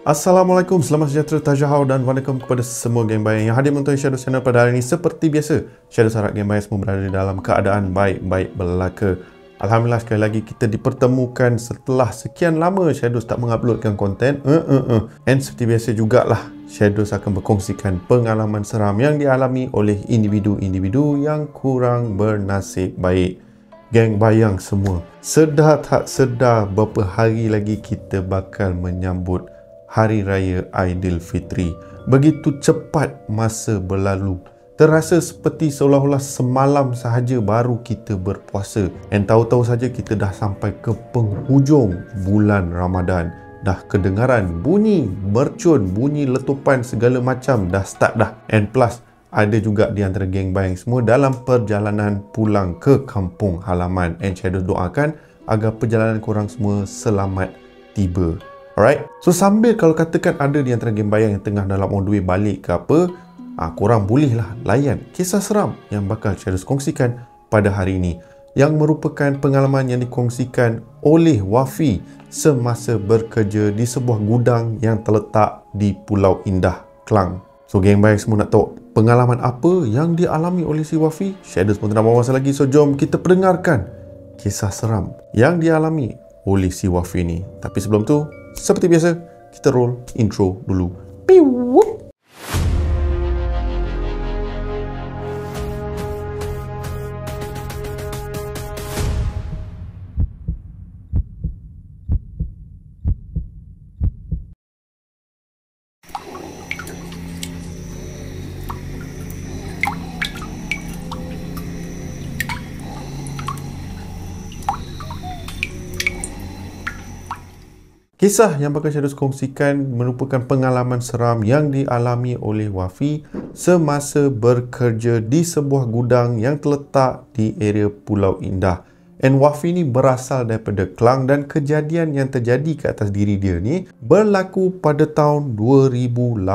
Assalamualaikum, selamat sejahtera, tajahau dan waalaikum kepada semua geng bayang yang hadir menonton Shadows Channel pada hari ini. Seperti biasa, Shadows harap geng bayang semua berada dalam keadaan baik-baik belaka. Alhamdulillah sekali lagi kita dipertemukan setelah sekian lama Shadows tak menguploadkan konten. And seperti biasa jugalah, Shadows akan berkongsikan pengalaman seram yang dialami oleh individu-individu yang kurang bernasib baik. Geng bayang semua, sedar tak sedar berapa hari lagi kita bakal menyambut Hari Raya Aidilfitri. Begitu cepat masa berlalu. Terasa seperti seolah-olah semalam sahaja baru kita berpuasa. Dan tahu-tahu saja kita dah sampai ke penghujung bulan Ramadan. Dah kedengaran bunyi mercun, bunyi letupan segala macam dah start dah. And plus, ada juga di antara geng bayang semua dalam perjalanan pulang ke kampung halaman. And Shadows doakan agar perjalanan korang semua selamat tiba. Alright, so sambil kalau katakan ada di antara geng bayang yang tengah dalam on the way balik ke apa, korang bolehlah layan kisah seram yang bakal Shadows kongsikan pada hari ini, yang merupakan pengalaman yang dikongsikan oleh Wafi semasa bekerja di sebuah gudang yang terletak di Pulau Indah, Klang. So geng bayang semua nak tahu pengalaman apa yang dialami oleh si Wafi? Shadows pun tak nak buang masa lagi, so jom kita perdengarkan kisah seram yang dialami oleh si Wafi ni. Tapi sebelum tu, seperti biasa, kita roll intro dulu. Piu! Kisah yang bakal Shadows kongsikan merupakan pengalaman seram yang dialami oleh Wafi semasa bekerja di sebuah gudang yang terletak di area Pulau Indah. And Wafi ni berasal daripada Klang dan kejadian yang terjadi ke atas diri dia ni berlaku pada tahun 2018.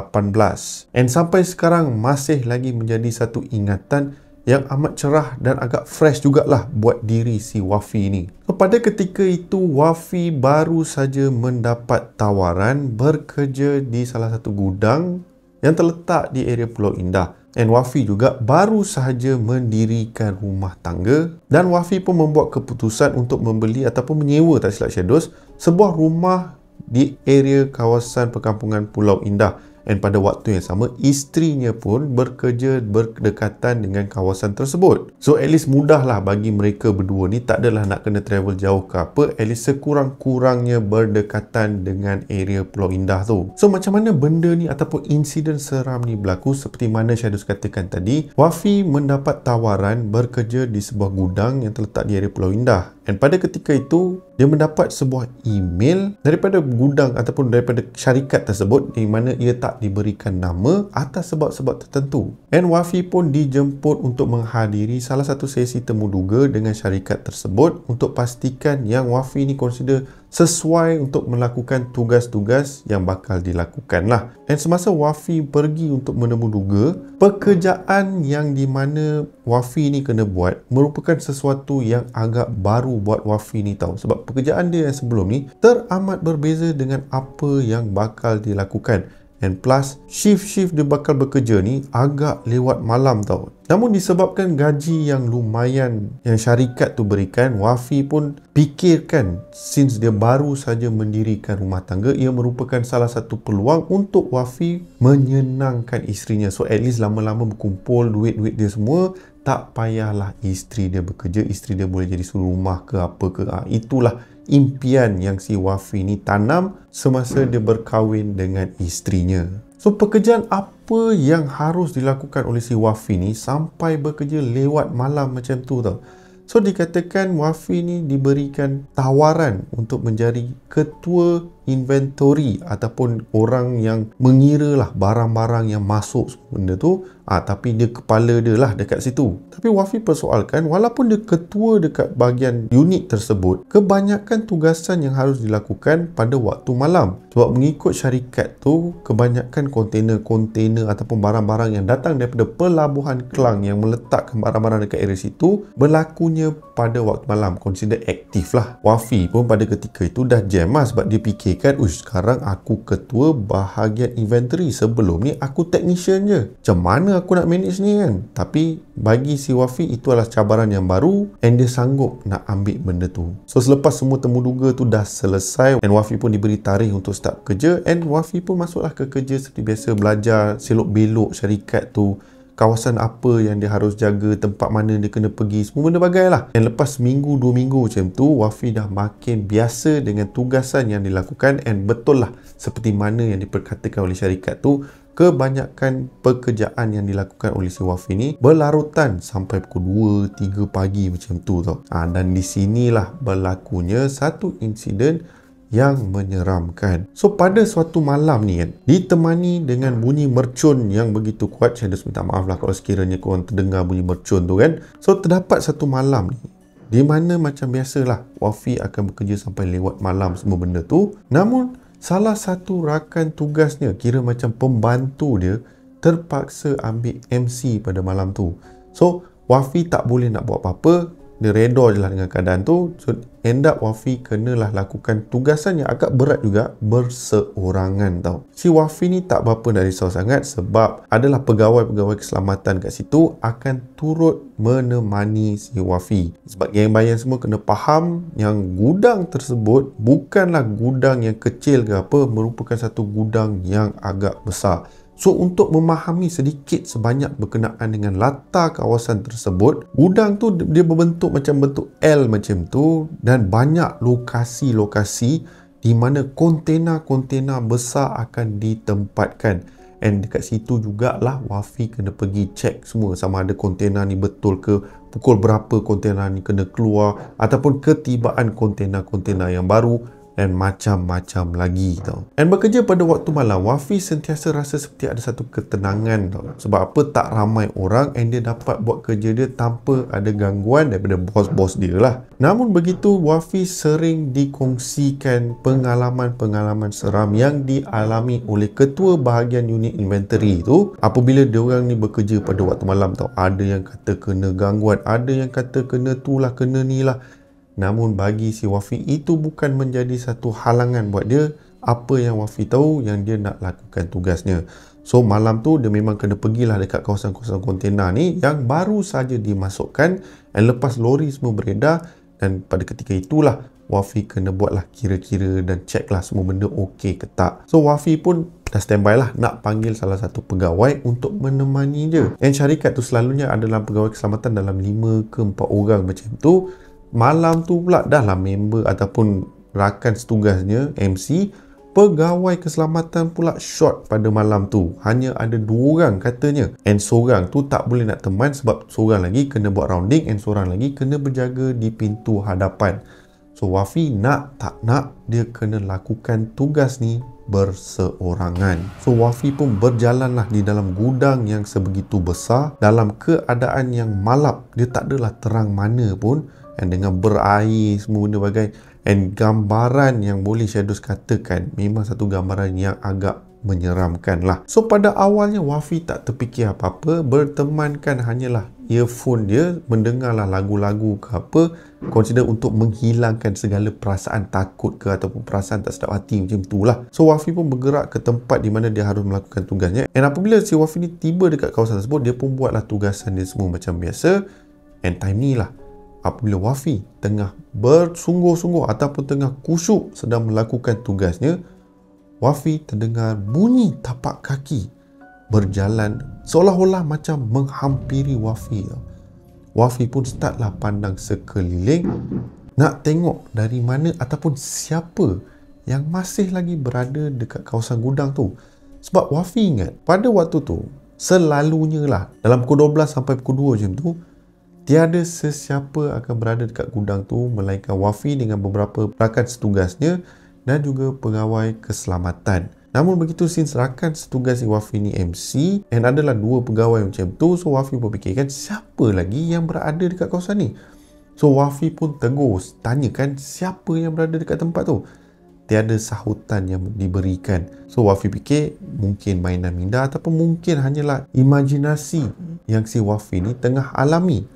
And sampai sekarang masih lagi menjadi satu ingatan yang amat cerah dan agak fresh jugalah buat diri si Wafi ni. So, pada ketika itu, Wafi baru saja mendapat tawaran bekerja di salah satu gudang yang terletak di area Pulau Indah. Dan Wafi juga baru sahaja mendirikan rumah tangga, dan Wafi pun membuat keputusan untuk membeli ataupun menyewa, tak silap Shadows, sebuah rumah di area kawasan perkampungan Pulau Indah. Dan pada waktu yang sama, isterinya pun bekerja berdekatan dengan kawasan tersebut. So at least mudahlah bagi mereka berdua ni, tak adalah nak kena travel jauh ke apa, at least sekurang-kurangnya berdekatan dengan area Pulau Indah tu. So macam mana benda ni ataupun insiden seram ni berlaku? Seperti mana Shadows katakan tadi, Wafi mendapat tawaran bekerja di sebuah gudang yang terletak di area Pulau Indah. Dan pada ketika itu, dia mendapat sebuah email daripada gudang ataupun daripada syarikat tersebut di mana ia tak diberikan nama atas sebab-sebab tertentu. Dan Wafi pun dijemput untuk menghadiri salah satu sesi temu duga dengan syarikat tersebut untuk pastikan yang Wafi ni consider sesuai untuk melakukan tugas-tugas yang bakal dilakukan lah. Dan semasa Wafi pergi untuk menemu duga, pekerjaan yang di mana Wafi ni kena buat merupakan sesuatu yang agak baru buat Wafi ni tahu. Sebab pekerjaan dia yang sebelum ni teramat berbeza dengan apa yang bakal dilakukan. And plus, shift-shift dia bakal bekerja ni agak lewat malam tau. Namun disebabkan gaji yang lumayan yang syarikat tu berikan, Wafi pun fikirkan since dia baru saja mendirikan rumah tangga, ia merupakan salah satu peluang untuk Wafi menyenangkan isterinya. So at least lama-lama berkumpul duit-duit dia semua, tak payahlah isteri dia bekerja, isteri dia boleh jadi suri rumah ke apa ke. Itulah impian yang si Wafi ni tanam semasa dia berkahwin dengan isterinya. So pekerjaan apa yang harus dilakukan oleh si Wafi ni sampai bekerja lewat malam macam tu tau? So dikatakan Wafi ni diberikan tawaran untuk menjadi ketua inventory ataupun orang yang mengira lah barang-barang yang masuk benda tu. Tapi dia kepala dia lah dekat situ. Tapi Wafi persoalkan, walaupun dia ketua dekat bahagian unit tersebut, kebanyakan tugasan yang harus dilakukan pada waktu malam. Sebab mengikut syarikat tu, kebanyakan kontainer-kontainer ataupun barang-barang yang datang daripada pelabuhan Klang yang meletakkan barang-barang dekat area situ berlakunya pada waktu malam, consider aktif lah. Wafi pun pada ketika itu dah jam lah sebab dia fikir fikirkan, sekarang aku ketua bahagian inventory, sebelum ni aku technician je, macam mana aku nak manage ni kan. Tapi bagi si Wafi itu adalah cabaran yang baru, and dia sanggup nak ambil benda tu. So selepas semua temuduga tu dah selesai, and Wafi pun diberi tarikh untuk start kerja, and Wafi pun masuklah ke kerja seperti biasa, belajar selok belok syarikat tu, kawasan apa yang dia harus jaga, tempat mana dia kena pergi, semua benda bagai lah. Dan lepas minggu 2 minggu macam tu, Wafi dah makin biasa dengan tugasan yang dilakukan, and betul lah seperti mana yang diperkatakan oleh syarikat tu, kebanyakan pekerjaan yang dilakukan oleh si Wafi ni berlarutan sampai pukul 2-3 pagi macam tu tau. Dan di sinilah berlakunya satu insiden yang menyeramkan. So pada suatu malam ni kan, ditemani dengan bunyi mercun yang begitu kuat. Saya dah minta maaf lah kalau sekiranya korang terdengar bunyi mercun tu kan. So terdapat satu malam ni di mana macam biasalah Wafi akan bekerja sampai lewat malam semua benda tu. Namun salah satu rakan tugasnya, kira macam pembantu dia, terpaksa ambil MC pada malam tu. So Wafi tak boleh nak buat apa-apa. Dia reda je lah dengan keadaan tu. So end up Wafi kenalah lakukan tugasan yang agak berat juga berseorangan tau. Si Wafi ni tak berapa nak risau sangat, sebab adalah pegawai-pegawai keselamatan kat situ akan turut menemani si Wafi. Sebab geng bayan semua kena faham yang gudang tersebut bukanlah gudang yang kecil ke apa, merupakan satu gudang yang agak besar. So untuk memahami sedikit sebanyak berkenaan dengan latar kawasan tersebut, gudang tu dia berbentuk macam bentuk L macam tu, dan banyak lokasi-lokasi di mana kontena-kontena besar akan ditempatkan. And dekat situ jugalah Wafi kena pergi check semua, sama ada kontena ni betul ke, pukul berapa kontena ni kena keluar, ataupun ketibaan kontena-kontena yang baru, dan macam-macam lagi tau. Dan bekerja pada waktu malam, Wafi sentiasa rasa seperti ada satu ketenangan tau. Sebab apa, tak ramai orang, and dia dapat buat kerja dia tanpa ada gangguan daripada bos-bos dia lah. Namun begitu, Wafi sering dikongsikan pengalaman-pengalaman seram yang dialami oleh ketua bahagian unit inventory tu apabila diorang ni bekerja pada waktu malam tau. Ada yang kata kena gangguan, ada yang kata kena tu lah, kena ni lah. Namun bagi si Wafi itu bukan menjadi satu halangan buat dia. Apa yang Wafi tahu, yang dia nak lakukan tugasnya. So malam tu dia memang kena pergilah dekat kawasan-kawasan kontena ni yang baru saja dimasukkan, dan lepas lori semua beredar. Dan pada ketika itulah Wafi kena buatlah kira-kira dan check lah semua benda okey ke tak. So Wafi pun dah standby lah nak panggil salah satu pegawai untuk menemani dia. Dan syarikat tu selalunya adalah pegawai keselamatan dalam 5 ke 4 orang macam tu. Malam tu pula dah lah member ataupun rakan setugasnya MC, pegawai keselamatan pula short pada malam tu. Hanya ada 2 orang katanya, and seorang tu tak boleh nak teman sebab seorang lagi kena buat rounding, and seorang lagi kena berjaga di pintu hadapan. So Wafi nak tak nak dia kena lakukan tugas ni berseorangan. So Wafi pun berjalanlah di dalam gudang yang sebegitu besar dalam keadaan yang malap. Dia tak adalah terang mana pun, dan dengan berair semua benda bagai, and gambaran yang boleh Shadows katakan memang satu gambaran yang agak menyeramkan lah. So pada awalnya Wafi tak terfikir apa-apa, bertemankan hanyalah earphone dia, mendengarlah lagu-lagu ke apa, consider untuk menghilangkan segala perasaan takut ke ataupun perasaan tak sedap hati macam tu lah. So Wafi pun bergerak ke tempat di mana dia harus melakukan tugasnya, and apabila si Wafi ni tiba dekat kawasan tersebut, dia pun buatlah tugasan dia semua macam biasa. And time ni lah apabila Wafi tengah bersungguh-sungguh ataupun tengah kusyuk sedang melakukan tugasnya, Wafi terdengar bunyi tapak kaki berjalan seolah-olah macam menghampiri Wafi. Wafi pun startlah pandang sekeliling nak tengok dari mana ataupun siapa yang masih lagi berada dekat kawasan gudang tu. Sebab Wafi ingat pada waktu tu selalunya lah dalam pukul 12 sampai pukul 2 macam tu, tiada sesiapa akan berada dekat gudang tu melainkan Wafi dengan beberapa rakan setugasnya dan juga pegawai keselamatan. Namun begitu, since rakan setugas si Wafi ni MC and adalah 2 pegawai macam tu, so Wafi berfikirkan siapa lagi yang berada dekat kawasan ni. So Wafi pun tegur, tanyakan siapa yang berada dekat tempat tu. Tiada sahutan yang diberikan. So Wafi fikir mungkin mainan minda ataupun mungkin hanyalah imajinasi yang si Wafi ni tengah alami.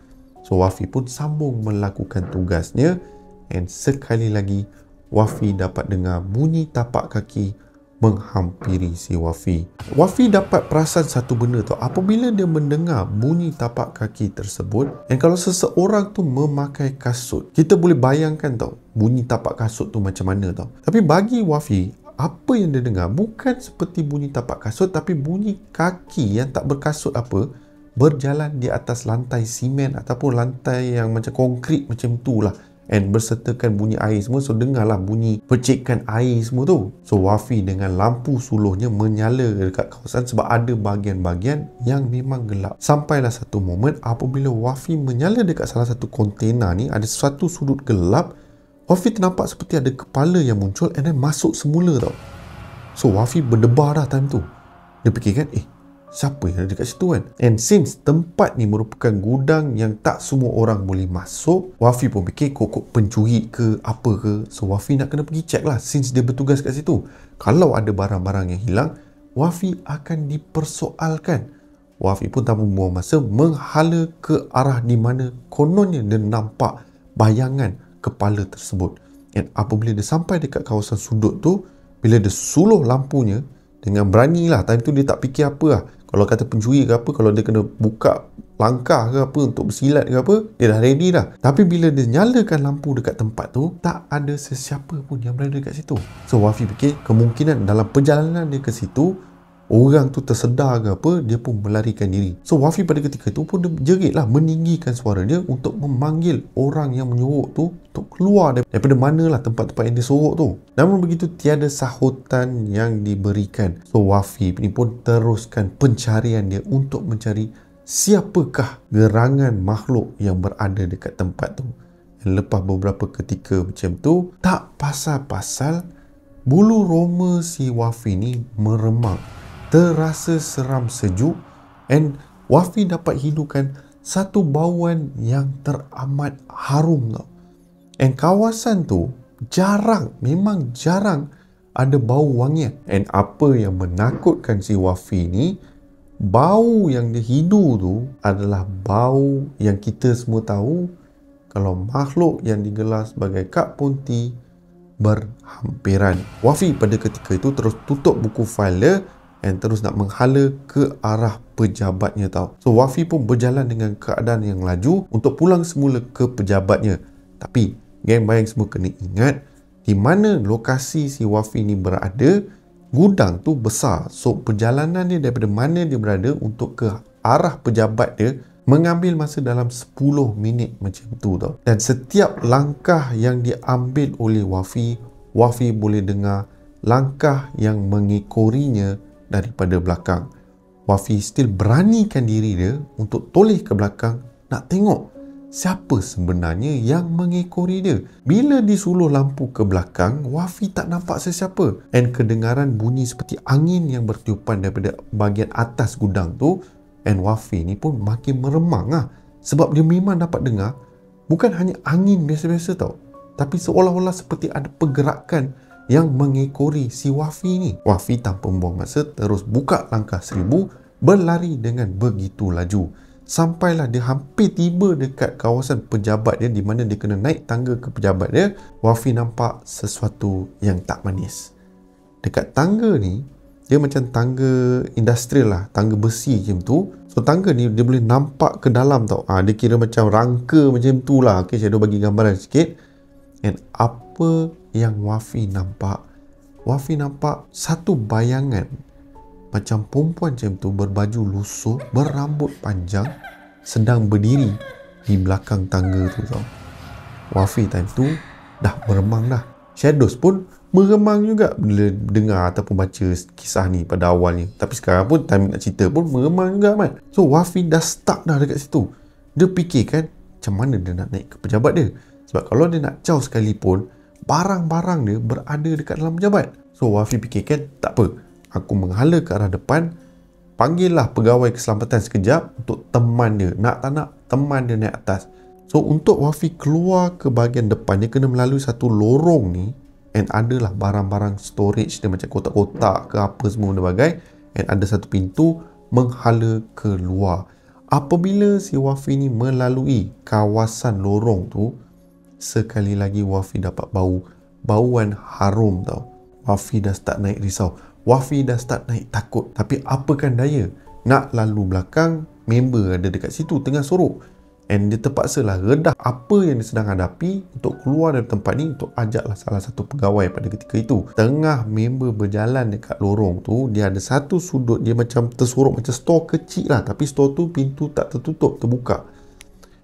So Wafi pun sambung melakukan tugasnya, and sekali lagi Wafi dapat dengar bunyi tapak kaki menghampiri si Wafi. Wafi dapat perasan satu benda tau. Apabila dia mendengar bunyi tapak kaki tersebut, dan kalau seseorang tu memakai kasut, kita boleh bayangkan tau bunyi tapak kasut tu macam mana tau. Tapi bagi Wafi, apa yang dia dengar bukan seperti bunyi tapak kasut, tapi bunyi kaki yang tak berkasut apa berjalan di atas lantai simen ataupun lantai yang macam konkrit macam tu lah, and bersertakan bunyi air semua. So dengarlah bunyi percikan air semua tu. So Wafi dengan lampu suluhnya menyala dekat kawasan sebab ada bahagian-bahagian yang memang gelap. Sampailah satu momen apabila Wafi menyala dekat salah satu kontena ni, ada satu sudut gelap. Wafi ternampak seperti ada kepala yang muncul and then masuk semula tau. So Wafi berdebar dah time tu. Dia fikirkan, siapa yang ada dekat situ kan? And since tempat ni merupakan gudang yang tak semua orang boleh masuk, Wafi pun fikir kok pencuri ke apa ke. So Wafi nak kena pergi check lah since dia bertugas kat situ. Kalau ada barang-barang yang hilang, Wafi akan dipersoalkan. Wafi pun tanpa membuang masa menghala ke arah di mana kononnya dia nampak bayangan kepala tersebut. And apabila dia sampai dekat kawasan sudut tu, bila dia suluh lampunya dengan berani lah, time tu dia tak fikir apa lah. Kalau kata pencuri ke apa, kalau dia kena buka langkah ke apa untuk bersilat ke apa, dia dah ready dah. Tapi bila dia nyalakan lampu dekat tempat tu, tak ada sesiapa pun yang berada dekat situ. So Wafi fikir kemungkinan dalam perjalanan dia ke situ, orang tu tersedar ke apa, dia pun melarikan diri. So Wafi pada ketika itu pun dia jerit lah, meninggikan suara dia untuk memanggil orang yang menyorok tu untuk keluar daripada manalah tempat-tempat yang dia sorok tu. Namun begitu tiada sahutan yang diberikan. So Wafi ni pun teruskan pencarian dia untuk mencari siapakah gerangan makhluk yang berada dekat tempat tu. Dan lepas beberapa ketika macam tu, tak pasal-pasal bulu roma si Wafi ni meremang. Terasa seram sejuk, and Wafi dapat hidupkan satu bauan yang teramat harum tau. And kawasan tu memang jarang ada bau wangian. And apa yang menakutkan si Wafi ni, bau yang dia hidu tu adalah bau yang kita semua tahu kalau makhluk yang digelar sebagai Kak Ponti berhampiran. Wafi pada ketika itu terus tutup buku file dia dan terus nak menghala ke arah pejabatnya tau. So Wafi pun berjalan dengan keadaan yang laju untuk pulang semula ke pejabatnya. Tapi geng bayang semua kena ingat, di mana lokasi si Wafi ni berada, gudang tu besar. So perjalanan dia daripada mana dia berada untuk ke arah pejabat dia mengambil masa dalam 10 minit macam tu tau. Dan setiap langkah yang diambil oleh Wafi, Wafi boleh dengar langkah yang mengikorinya daripada belakang. Wafi still beranikan diri dia untuk toleh ke belakang nak tengok siapa sebenarnya yang mengekori dia. Bila disuluh lampu ke belakang, Wafi tak nampak sesiapa, and kedengaran bunyi seperti angin yang bertiupan daripada bahagian atas gudang tu. And Wafi ni pun makin meremang lah, sebab dia memang dapat dengar bukan hanya angin biasa-biasa tau, tapi seolah-olah seperti ada pergerakan yang mengekori si Wafi ni. Wafi tanpa membuang masa terus buka langkah 1000, berlari dengan begitu laju. Sampailah dia hampir tiba dekat kawasan pejabat dia, di mana dia kena naik tangga ke pejabat dia. Wafi nampak sesuatu yang tak manis. Dekat tangga ni, dia macam tangga industrial lah, tangga besi macam tu. So tangga ni dia boleh nampak ke dalam tau. Dia kira macam rangka macam tu lah. Okay, saya dah bagi gambaran sikit. And apa yang Wafi nampak? Wafi nampak satu bayangan macam perempuan macam tu, berbaju lusuh, berambut panjang, sedang berdiri di belakang tangga tu tau. Wafi time tu dah meremang dah. Shadows pun meremang juga bila dengar ataupun baca kisah ni pada awalnya. Tapi sekarang pun time nak cerita pun meremang juga man. So Wafi dah stuck dah dekat situ. Dia fikirkan macam mana dia nak naik ke pejabat dia. Sebab kalau dia nak caw sekalipun, barang-barang dia berada dekat dalam pejabat. So Wafi fikirkan, tak apa, aku menghala ke arah depan, panggillah pegawai keselamatan sekejap untuk teman dia. Nak tak nak, teman dia naik atas. So untuk Wafi keluar ke bahagian depan, dia kena melalui satu lorong ni, and adalah barang-barang storage dia macam kotak-kotak ke apa semua berbagai, and ada satu pintu menghala ke luar. Apabila si Wafi ni melalui kawasan lorong tu, sekali lagi Wafi dapat bau bauan harum tau. Wafi dah start naik risau. Wafi dah start naik takut. Tapi apakan daya, nak lalu belakang, member ada dekat situ tengah sorok. And dia terpaksalah redah apa yang dia sedang hadapi untuk keluar dari tempat ni untuk ajaklah salah satu pegawai pada ketika itu. Tengah member berjalan dekat lorong tu, dia ada satu sudut dia macam tersorok macam store kecil lah, tapi store tu pintu tak tertutup, terbuka.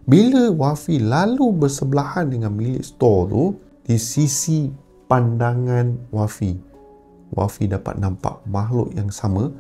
Bila Wafi lalu bersebelahan dengan milik store tu, di sisi pandangan Wafi dapat nampak makhluk yang sama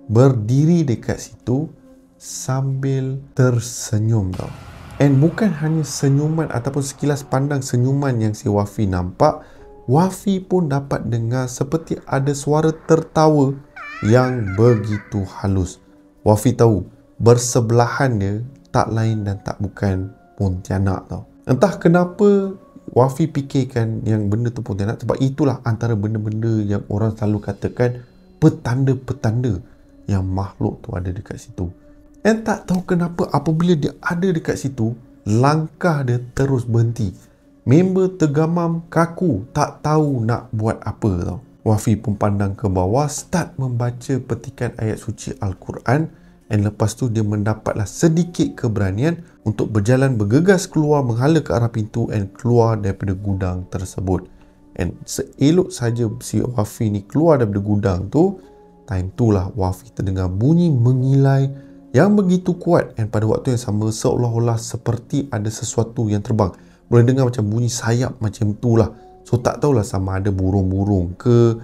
berdiri dekat situ sambil tersenyum tau. And bukan hanya senyuman ataupun sekilas pandang senyuman yang si Wafi nampak, Wafi pun dapat dengar seperti ada suara tertawa yang begitu halus. Wafi tahu bersebelahan dia tak lain dan tak bukan Pontianak tau. Entah kenapa Wafi fikirkan yang benda tu Pontianak, sebab itulah antara benda-benda yang orang selalu katakan petanda-petanda yang makhluk tu ada dekat situ. Dan tak tahu kenapa apabila dia ada dekat situ, langkah dia terus berhenti. Member tergamam kaku, tak tahu nak buat apa tau. Wafi pun pandang ke bawah, start membaca petikan ayat suci Al-Quran, dan lepas tu dia mendapatlah sedikit keberanian untuk berjalan bergegas keluar menghala ke arah pintu dan keluar daripada gudang tersebut. Dan seelok saja si Wafi ni keluar daripada gudang tu, time tu lah Wafi terdengar bunyi mengilai yang begitu kuat, dan pada waktu yang sama seolah-olah seperti ada sesuatu yang terbang. Boleh dengar macam bunyi sayap macam tu lah. So tak tahulah sama ada burung-burung ke,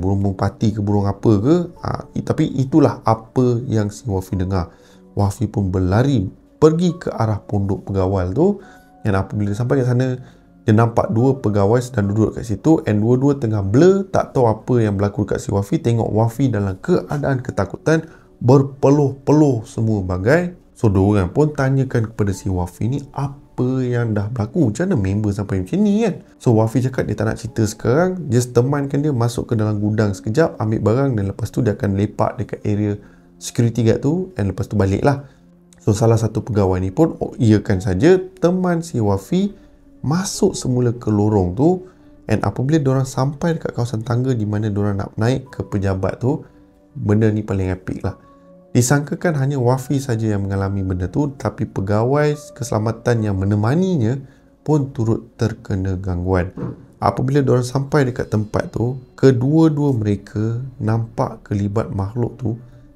burung pati ke, burung apa ke, tapi itulah apa yang si Wafi dengar. Wafi pun berlari pergi ke arah pondok pegawai tu, dan apabila sampai ke sana, dia nampak dua pegawai sedang duduk kat situ, and dua-dua tengah blur, tak tahu apa yang berlaku dekat si Wafi. Tengok Wafi dalam keadaan ketakutan, berpeluh-peluh semua bagai. So diorang pun tanyakan kepada si Wafi ni apa yang dah berlaku, macam mana member sampai macam ni kan. So Wafi cakap dia tak nak cerita sekarang, just temankan dia masuk ke dalam gudang sekejap, ambil barang, dan lepas tu dia akan lepak dekat area security guard tu, dan lepas tu balik lah. So salah satu pegawai ni pun iakan saja teman si Wafi masuk semula ke lorong tu. And apabila diorang sampai dekat kawasan tangga di mana diorang nak naik ke pejabat tu, benda ni paling epic lah. Disangkakan hanya Wafi saja yang mengalami benda tu, tapi pegawai keselamatan yang menemaninya pun turut terkena gangguan. Apabila diorang sampai dekat tempat tu, kedua-dua mereka nampak kelibat makhluk tu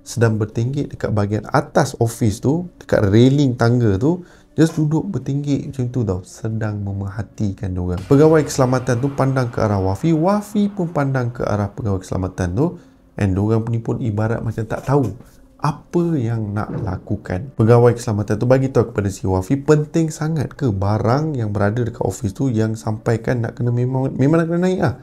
sedang bertinggik dekat bahagian atas office tu, dekat railing tangga tu, just duduk bertinggik macam tu tau, sedang memerhatikan diorang. Pegawai keselamatan tu pandang ke arah Wafi, Wafi pun pandang ke arah pegawai keselamatan tu, and diorang pun ibarat macam tak tahu apa yang nak lakukan. Pegawai keselamatan tu bagi tahu kepada si Wafi, penting sangat ke barang yang berada dekat office tu yang sampaikan nak kena memang nak kena naik lah.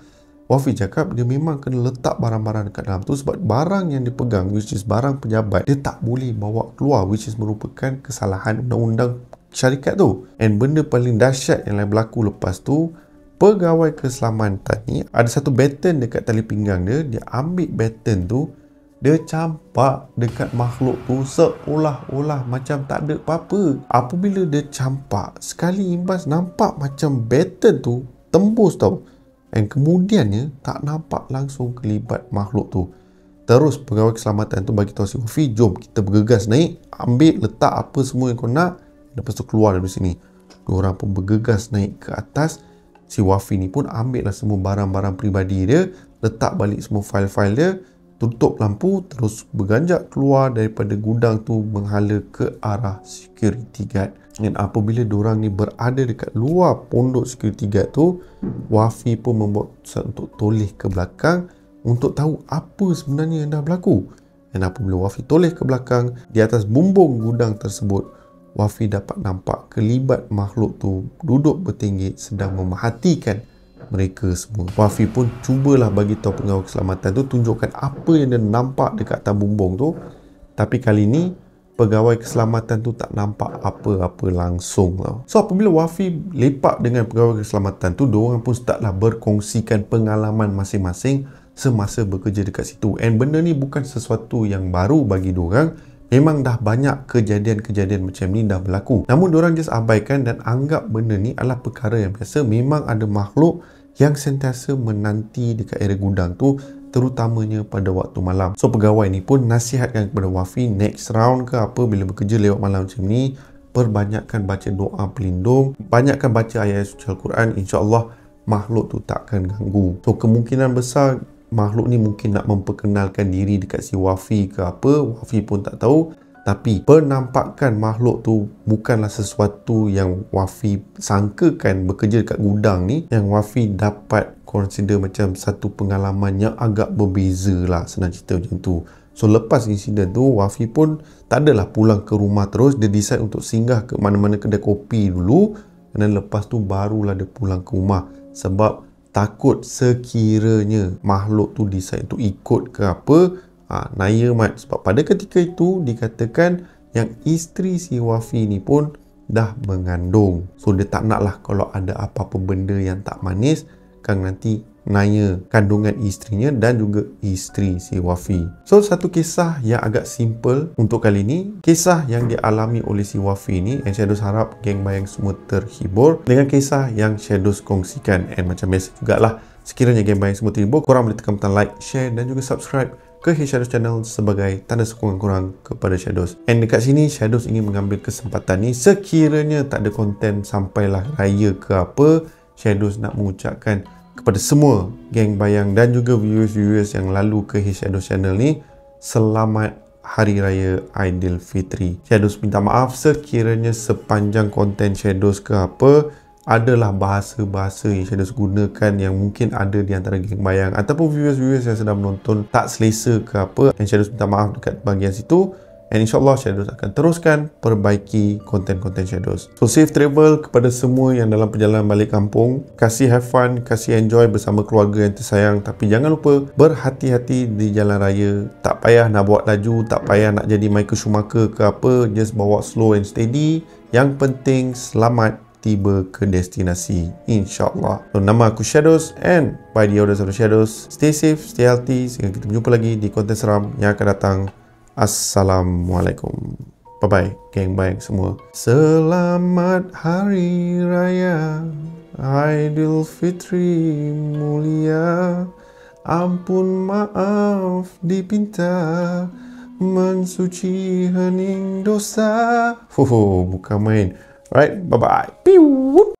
Wafi cakap dia memang kena letak barang-barang dekat dalam tu, sebab barang yang dipegang, which is barang pejabat, dia tak boleh bawa keluar, which is merupakan kesalahan undang-undang syarikat tu. And benda paling dahsyat yang berlaku lepas tu, pegawai keselamatan ni ada satu baton dekat tali pinggang dia. Dia ambil baton tu, dia campak dekat makhluk tu seolah-olah macam tak ada apa-apa. Apabila dia campak, sekali imbas nampak macam baton tu tembus tau. Dan kemudiannya tak nampak langsung kelibat makhluk tu. Terus pegawai keselamatan tu bagi tahu si Wafi, jom kita bergegas naik, ambil letak apa semua yang kau nak, lepas tu keluar dari sini. Diorang pun bergegas naik ke atas. Si Wafi ni pun ambil lah semua barang-barang peribadi dia, letak balik semua fail-fail dia, tutup lampu, terus berganjak keluar daripada gudang tu menghala ke arah security guard. Dan apabila diorang ni berada dekat luar pondok security guard tu, Wafi pun membuat keputusan untuk toleh ke belakang untuk tahu apa sebenarnya yang dah berlaku. Dan apabila Wafi toleh ke belakang, di atas bumbung gudang tersebut, Wafi dapat nampak kelibat makhluk tu duduk bertinggik sedang memerhatikan mereka semua. Wafi pun cubalah bagi tahu pegawai keselamatan tu, tunjukkan apa yang dia nampak dekat atas bumbung tu. Tapi kali ni pegawai keselamatan tu tak nampak apa-apa langsung tau. So apabila Wafi lepak dengan pegawai keselamatan tu, diorang pun startlah berkongsikan pengalaman masing-masing semasa bekerja dekat situ. And benda ni bukan sesuatu yang baru bagi diorang. Memang dah banyak kejadian-kejadian macam ni dah berlaku. Namun diorang just abaikan dan anggap benda ni adalah perkara yang biasa. Memang ada makhluk yang sentiasa menanti dekat area gudang tu, terutamanya pada waktu malam. So pegawai ni pun nasihatkan kepada Wafi, next round ke apa bila bekerja lewat malam macam ni, perbanyakkan baca doa pelindung, banyakkan baca ayat suci Al-Quran, insya-Allah makhluk tu takkan ganggu. So kemungkinan besar makhluk ni mungkin nak memperkenalkan diri dekat si Wafi ke apa, Wafi pun tak tahu. Tapi penampakan makhluk tu bukanlah sesuatu yang Wafi sangkakan bekerja dekat gudang ni, yang Wafi dapat consider macam satu pengalaman yang agak berbeza lah, senang cerita macam tu. So lepas insiden tu, Wafi pun tak adalah pulang ke rumah terus, dia decide untuk singgah ke mana-mana kedai kopi dulu, dan lepas tu barulah dia pulang ke rumah. Sebab takut sekiranya makhluk tu decide untuk ikut ke apa, naya mat. Sebab pada ketika itu dikatakan yang isteri si Wafi ni pun dah mengandung. So dia tak nak lah kalau ada apa-apa benda yang tak manis kan nanti naya kandungan isterinya dan juga isteri si Wafi. So satu kisah yang agak simple untuk kali ni, kisah yang dialami oleh si Wafi ni, and Shadows harap geng bayang semua terhibur dengan kisah yang Shadows kongsikan. And macam biasa jugalah, sekiranya geng bayang semua terhibur, korang boleh tekan butang like, share dan juga subscribe ke Shadows Channel sebagai tanda sokongan korang kepada Shadows. And dekat sini Shadows ingin mengambil kesempatan ni, sekiranya tak ada konten sampailah raya ke apa, Shadows nak mengucapkan kepada semua geng bayang dan juga viewers-viewers yang lalu ke Shadows Channel ni, selamat Hari Raya Aidilfitri. Shadows minta maaf sekiranya sepanjang konten Shadows ke apa adalah bahasa-bahasa yang Shadows gunakan yang mungkin ada di antara geng bayang ataupun viewers-viewers yang sedang menonton tak selesa ke apa, and Shadows minta maaf dekat bahagian situ. And insyaAllah Shadows akan teruskan perbaiki konten-konten Shadows. So safe travel kepada semua yang dalam perjalanan balik kampung. Kasih have fun, kasih enjoy bersama keluarga yang tersayang. Tapi jangan lupa berhati-hati di jalan raya. Tak payah nak buat laju, tak payah nak jadi Michael Schumacher ke apa. Just bawa slow and steady. Yang penting selamat tiba ke destinasi, insyaAllah. So, nama aku Shadows, and by the orders of the Shadows, stay safe, stay healthy. Sehingga kita berjumpa lagi di konten seram yang akan datang. Assalamualaikum. Bye-bye, geng bayang semua. Selamat Hari Raya Aidilfitri mulia. Ampun maaf dipinta, mensuci hening dosa. Bukan main. Alright, bye-bye. Pew!